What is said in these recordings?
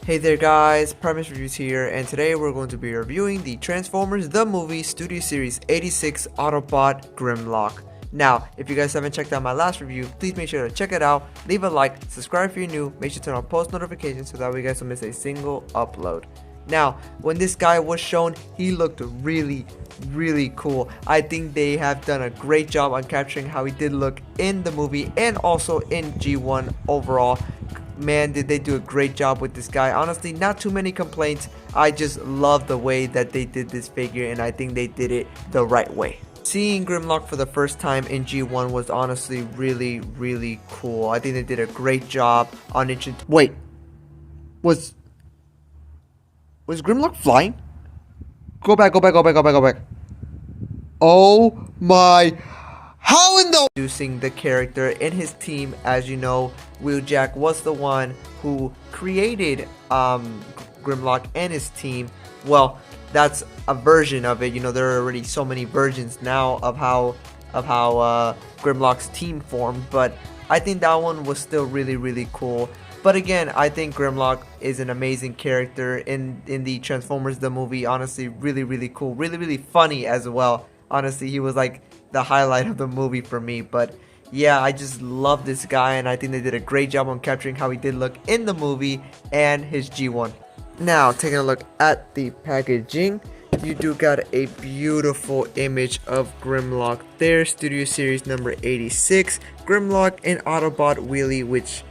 Hey there guys, Premise Reviews here, and today we're going to be reviewing the Transformers The Movie Studio Series 86 Autobot Grimlock. Now, if you guys haven't checked out my last review, please make sure to check it out, leave a like, subscribe if you're new, make sure to turn on post notifications so that way you guys don't miss a single upload. Now, when this guy was shown, he looked really cool. I think they have done a great job on capturing how he did look in the movie and also in G1 overall. Man, did they do a great job with this guy. Honestly, not too many complaints. I just love the way that they did this figure, and I think they did it the right way. Seeing Grimlock for the first time in G1 was honestly really cool. I think they did a great job on Wait, was Grimlock flying? Go back. Oh my, how in the— Introducing the character and his team. As you know, Wheeljack was the one who created Grimlock and his team. Well, that's a version of it. You know, there are already so many versions now of how Grimlock's team formed, but I think that one was still really cool. But again, I think Grimlock is an amazing character in the Transformers the movie. Honestly, really cool, really funny as well. Honestly, he was like the highlight of the movie for me. But yeah, I just love this guy, and I think they did a great job on capturing how he did look in the movie and his G1. Now, taking a look at the packaging, you do got a beautiful image of Grimlock there. Studio Series number 86, Grimlock and Autobot Wheelie, which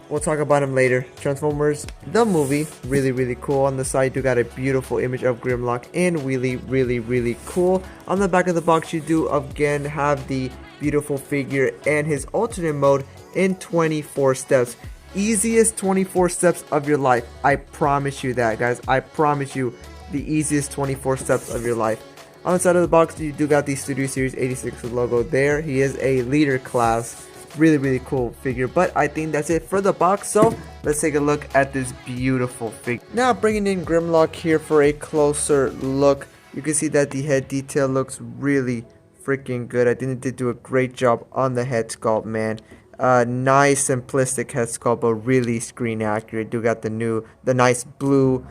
we'll talk about him later. Transformers the movie, really cool. On the side, you got a beautiful image of Grimlock and Wheelie, really cool. On the back of the box, you do again have the beautiful figure and his alternate mode in 24 steps. Easiest 24 steps of your life. I promise you that, guys. I promise you, the easiest 24 steps of your life. On the side of the box, you do got the Studio Series 86 logo there. He is a leader class. Really cool figure. But I think that's it for the box, so let's take a look at this beautiful figure. Now, bringing in Grimlock here for a closer look. You can see that the head detail looks really freaking good. I think they did do a great job on the head sculpt, man. Nice simplistic head sculpt, but really screen accurate. Do got the nice blue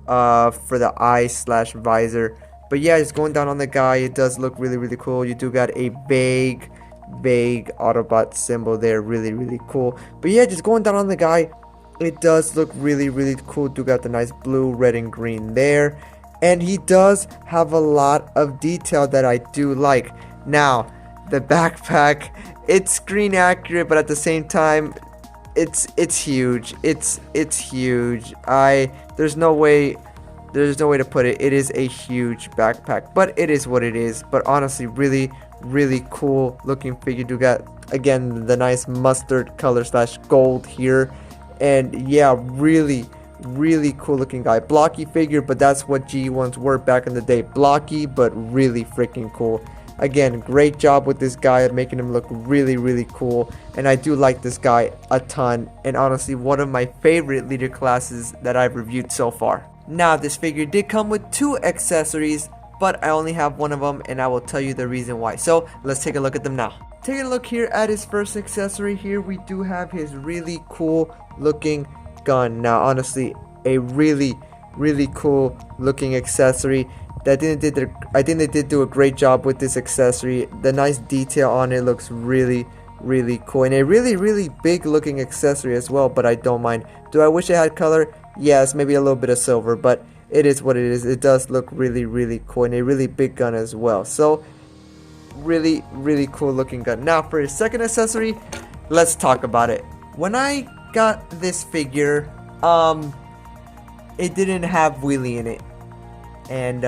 for the eyes / visor. But yeah, just going down on the guy, it does look really cool. You do got a vague Autobot symbol there, really cool. But yeah, just going down on the guy, it does look really cool. Do got the nice blue, red, and green there, and he does have a lot of detail that I do like. Now, the backpack, it's screen accurate, but at the same time, it's huge. It's huge. There's no way to put it. It is a huge backpack, but it is what it is. But honestly, really cool looking figure. Do got again the nice mustard color / gold here, and yeah, really cool looking guy. Blocky figure, but that's what G1s were back in the day. Blocky, but really freaking cool. Again, great job with this guy at making him look really cool, and I do like this guy a ton, and honestly one of my favorite leader classes that I've reviewed so far. Now, this figure did come with 2 accessories, but I only have one of them, and I will tell you the reason why. So let's take a look at them now. Taking a look here at his first accessory here, we do have his really cool looking gun. Now, honestly, a really cool looking accessory. I think they did do a great job with this accessory. The nice detail on it looks really cool, and a really big looking accessory as well, but I don't mind. Do I wish it had color? Yes, maybe a little bit of silver, but it is what it is. It does look really cool, and a really big gun as well. So really cool looking gun. Now, for his second accessory, let's talk about it. When I got this figure, it didn't have Wheelie in it, and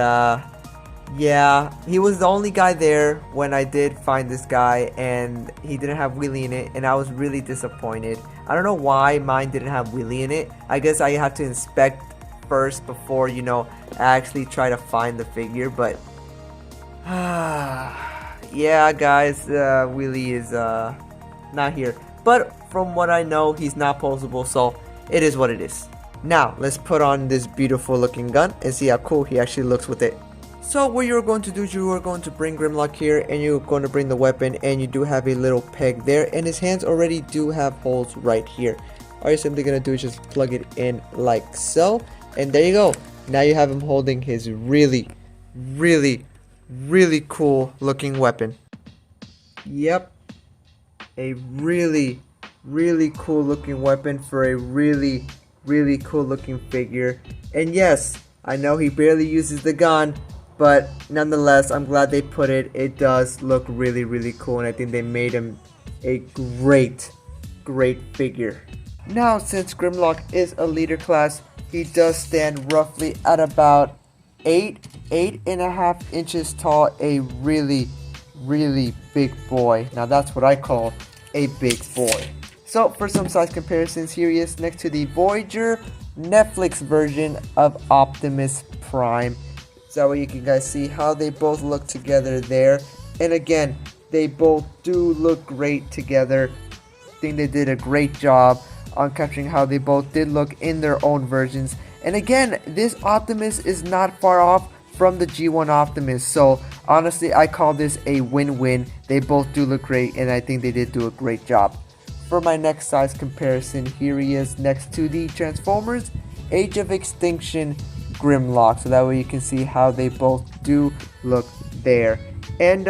yeah, he was the only guy there when I did find this guy, and he didn't have Wheelie in it, and I was really disappointed. I don't know why mine didn't have Wheelie in it. I guess I have to inspect first before, you know, actually try to find the figure. But yeah, guys, Wheelie is not here. But from what I know, he's not posable, so it is what it is. Now, let's put on this beautiful looking gun and see how cool he actually looks with it. So what you're going to do is you are going to bring Grimlock here, and you're going to bring the weapon, and you do have a little peg there, and his hands already do have holes right here. all you're simply gonna do is just plug it in like so, and there you go. Now you have him holding his really cool looking weapon. Yep, a really cool looking weapon for a really cool looking figure. And yes, I know he barely uses the gun, but nonetheless, I'm glad they put it. It does look really cool, and I think they made him a great figure. Now, since Grimlock is a leader class, he does stand roughly at about 8.5 inches tall, a really big boy. Now that's what I call a big boy. So for some size comparisons, here he is next to the Voyager Netflix version of Optimus Prime. So that way you can guys see how they both look together there. And again, they both do look great together. I think they did a great job on capturing how they both did look in their own versions. And again, this Optimus is not far off from the G1 Optimus. So honestly, I call this a win-win. They both do look great, and I think they did do a great job. For my next size comparison, here he is next to the Transformers Age of Extinction Grimlock. So that way you can see how they both do look there. And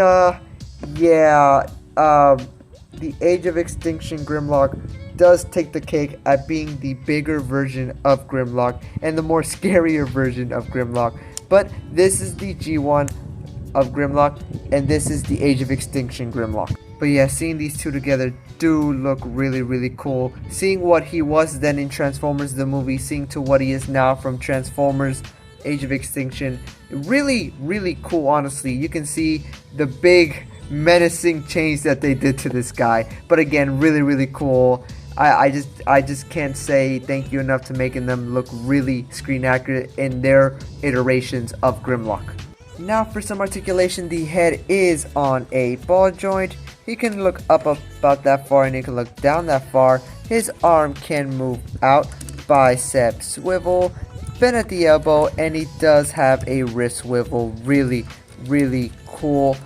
yeah, the Age of Extinction Grimlock does take the cake at being the bigger version of Grimlock and the more scarier version of Grimlock. But this is the G1 of Grimlock, and this is the Age of Extinction Grimlock. But yeah, seeing these two together do look really cool. Seeing what he was then in Transformers the movie, seeing to what he is now from Transformers Age of Extinction, really cool. Honestly, you can see the big menacing change that they did to this guy. But again, really cool. I just can't say thank you enough to making them look really screen accurate in their iterations of Grimlock. Now for some articulation, the head is on a ball joint. He can look up about that far, and he can look down that far. His arm can move out, bicep swivel, bend at the elbow, and he does have a wrist swivel. Really cool.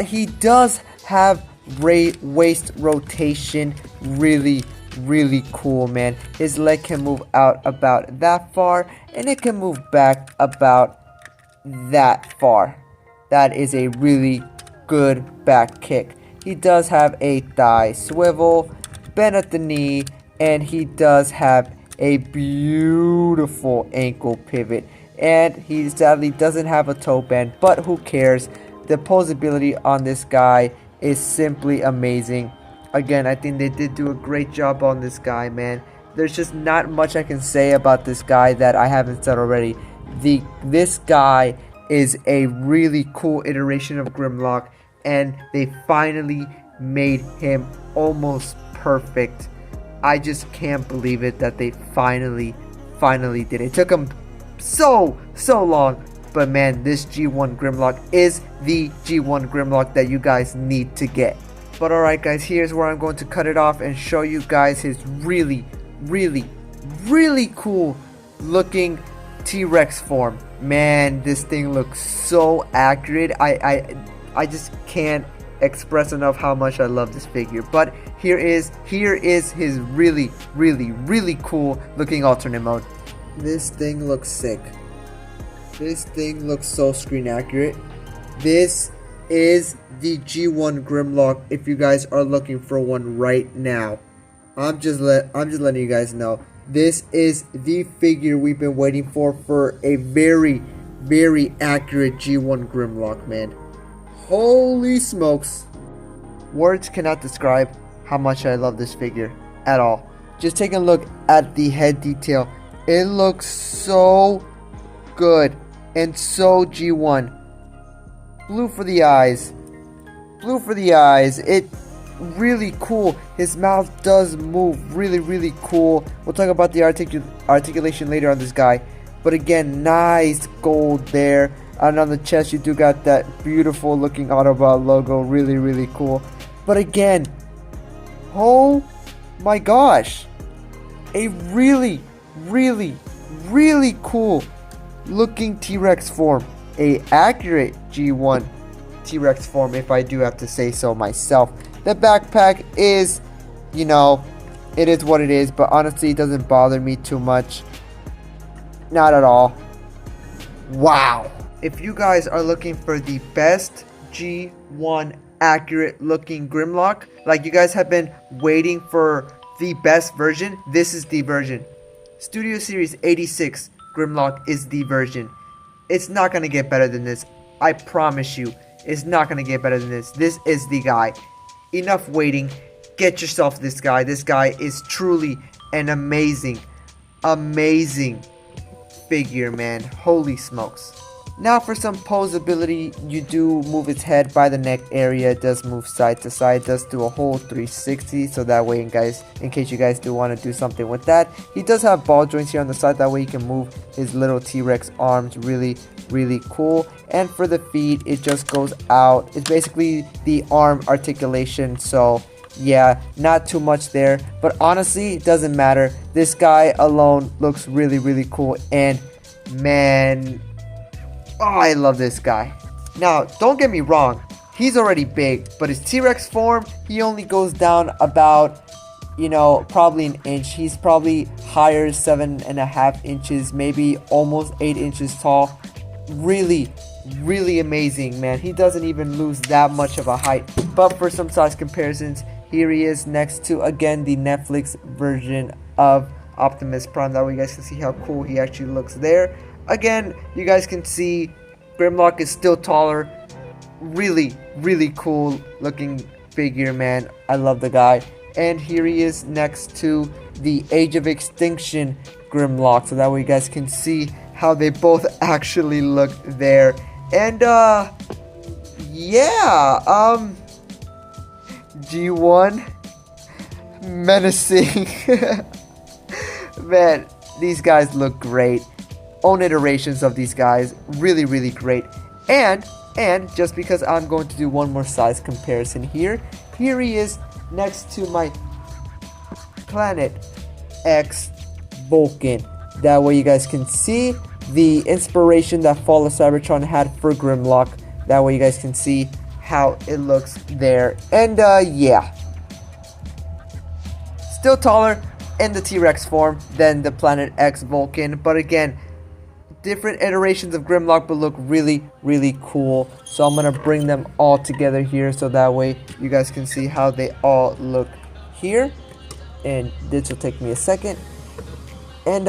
He does have waist rotation. Really cool, man. His leg can move out about that far, and it can move back about that far. That is a really good back kick. He does have a thigh swivel, bend at the knee, and he does have a beautiful ankle pivot. And he sadly doesn't have a toe bend, but who cares? The posability on this guy is simply amazing. Again, I think they did do a great job on this guy, man. There's just not much I can say about this guy that I haven't said already. This guy is a really cool iteration of Grimlock, and they finally made him almost perfect. I just can't believe it that they finally did it. It took them so long, but man, this G1 Grimlock is the G1 Grimlock that you guys need to get. But alright guys, here's where I'm going to cut it off and show you guys his really cool looking T-Rex form. Man, this thing looks so accurate. I just can't express enough how much I love this figure. But here is his really cool looking alternate mode. This thing looks sick. This thing looks so screen accurate. This is the G1 Grimlock if you guys are looking for one right now. I'm just letting you guys know. This is the figure we've been waiting for a very accurate G1 Grimlock, man. Holy smokes. Words cannot describe how much I love this figure at all. Just take a look at the head detail. It looks so good and so G1. Blue for the eyes. It really cool. His mouth does move really cool. We'll talk about the articulation later on this guy. But again, nice gold there. And on the chest you do got that beautiful looking Autobot logo. Really cool. But again, oh my gosh, a really cool looking T-Rex form. A accurate G1 T-Rex form, if I do have to say so myself. The backpack is, you know, It is what it is, but honestly, it doesn't bother me too much. Not at all. Wow. If you guys are looking for the best G1 accurate looking Grimlock, like you guys have been waiting for the best version, this is the version. Studio Series 86 Grimlock is the version. It's not going to get better than this. I promise you, it's not going to get better than this. This is the guy. Enough waiting. Get yourself this guy. This guy is truly an amazing figure, man. Holy smokes. Now for some posability, you do move its head by the neck area. It does move side to side. It does do a whole 360, so that way, in case you guys do want to do something with that. He does have ball joints here on the side. That way you can move his little T-Rex arms. Really cool. And for the feet, it just goes out. It's basically the arm articulation, so yeah, not too much there. But honestly, it doesn't matter. This guy alone looks really cool. And man, oh, I love this guy. Now, don't get me wrong, he's already big, but his T-Rex form, he only goes down about, you know, probably an inch. He's probably higher, 7.5 inches, maybe almost 8 inches tall. Really amazing, man. He doesn't even lose that much of a height. But for some size comparisons, here he is next to, again, the Netflix version of Optimus Prime. That way you guys can see how cool he actually looks there. Again, you guys can see Grimlock is still taller. Really cool looking figure, man. I love the guy. And here he is next to the Age of Extinction Grimlock. So that way you guys can see how they both actually look there. And yeah, G1 menacing. Man, these guys look great. Own iterations of these guys, really great. And just because I'm going to do one more size comparison here he is next to my Planet X Vulcan. That way you guys can see the inspiration that Fall of Cybertron had for Grimlock. That way you guys can see how it looks there. And yeah, still taller in the T-Rex form than the Planet X Vulcan, but again, different iterations of Grimlock, but look really cool. So I'm gonna bring them all together here, so that way you guys can see how they all look here. And this will take me a second. And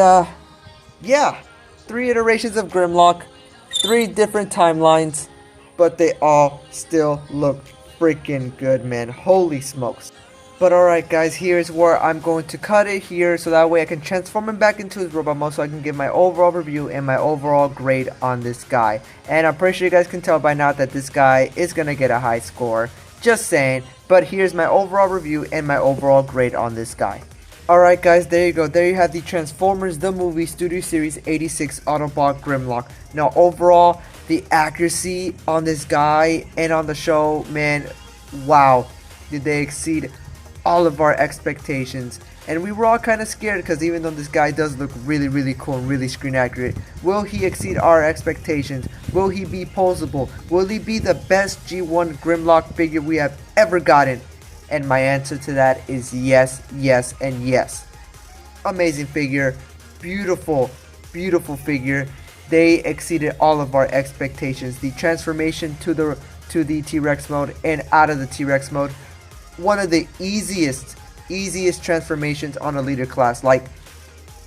yeah, 3 iterations of Grimlock, 3 different timelines, but they all still look freaking good, man. Holy smokes. But alright guys, here's where I'm going to cut it here, so that way I can transform him back into his robot mode, so I can give my overall review and my overall grade on this guy. And I'm pretty sure you guys can tell by now that this guy is gonna get a high score. Just saying. But here's my overall review and my overall grade on this guy. Alright guys, there you go. There you have the Transformers the Movie Studio Series 86 Autobot Grimlock. Now overall, the accuracy on this guy and on the show, man, wow. Did they exceed all of our expectations. And we were all kind of scared, because even though this guy does look really cool and really screen accurate, will he exceed our expectations? Will he be posable? Will he be the best G1 Grimlock figure we have ever gotten? And my answer to that is yes, and yes. Amazing figure, beautiful figure. They exceeded all of our expectations. The transformation to the T-Rex mode and out of the T-Rex mode, one of the easiest transformations on a leader class. Like,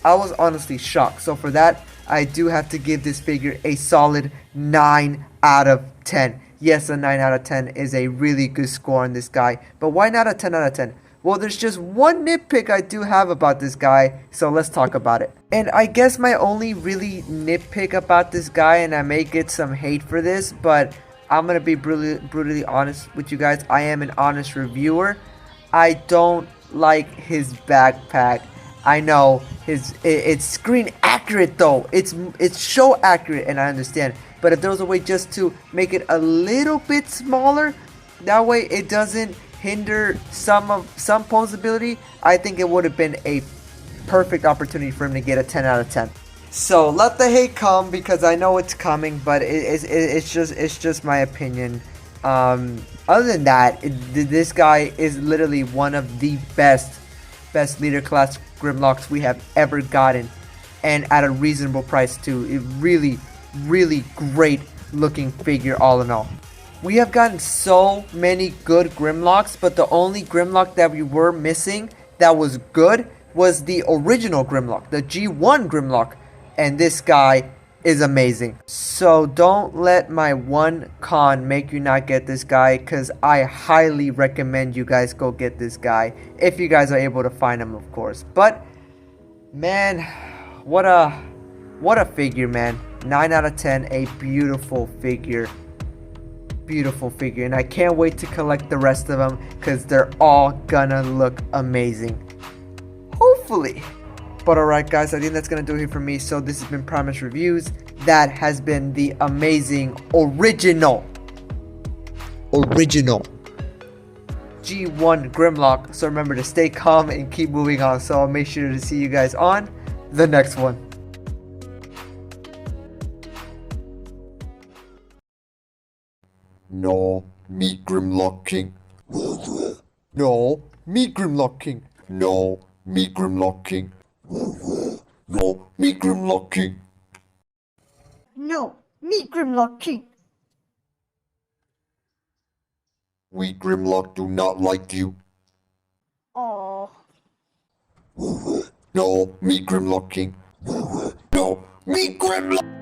I was honestly shocked. So for that, I do have to give this figure a solid 9 out of 10. Yes, a 9 out of 10 is a really good score on this guy. But why not a 10 out of 10? Well, there's just one nitpick I do have about this guy, so let's talk about it. And I guess my only really nitpick about this guy, and I may get some hate for this, but I'm going to be brutally honest with you guys. I am an honest reviewer. I don't like his backpack. I know it's screen accurate though. It's show accurate, and I understand. But if there was a way just to make it a little bit smaller, that way it doesn't hinder some posability, I think it would have been a perfect opportunity for him to get a 10 out of 10. So let the hate come, because I know it's coming, but it's just my opinion. Other than that, this guy is literally one of the best best leader class Grimlocks we have ever gotten, and at a reasonable price too. It really great looking figure all in all. We have gotten so many good Grimlocks, but the only Grimlock that we were missing that was good was the original Grimlock, the G1 Grimlock, and this guy is amazing. So don't let my one con make you not get this guy, because I highly recommend you guys go get this guy if you guys are able to find him, of course. But man, what a figure, man. 9 out of 10, a beautiful figure, and I can't wait to collect the rest of them because they're all gonna look amazing, hopefully. But alright guys, I think that's gonna do it for me. So this has been Primus Reviews. That has been the amazing original G1 Grimlock. So remember to stay calm and keep moving on. So I'll make sure to see you guys on the next one. No, me Grimlock King. No, me Grimlock King. No, me Grimlock King. No, me Grimlock King. No, me Grimlock King. We Grimlock do not like you. Aww. No, me Grimlock King. No, me Grimlock.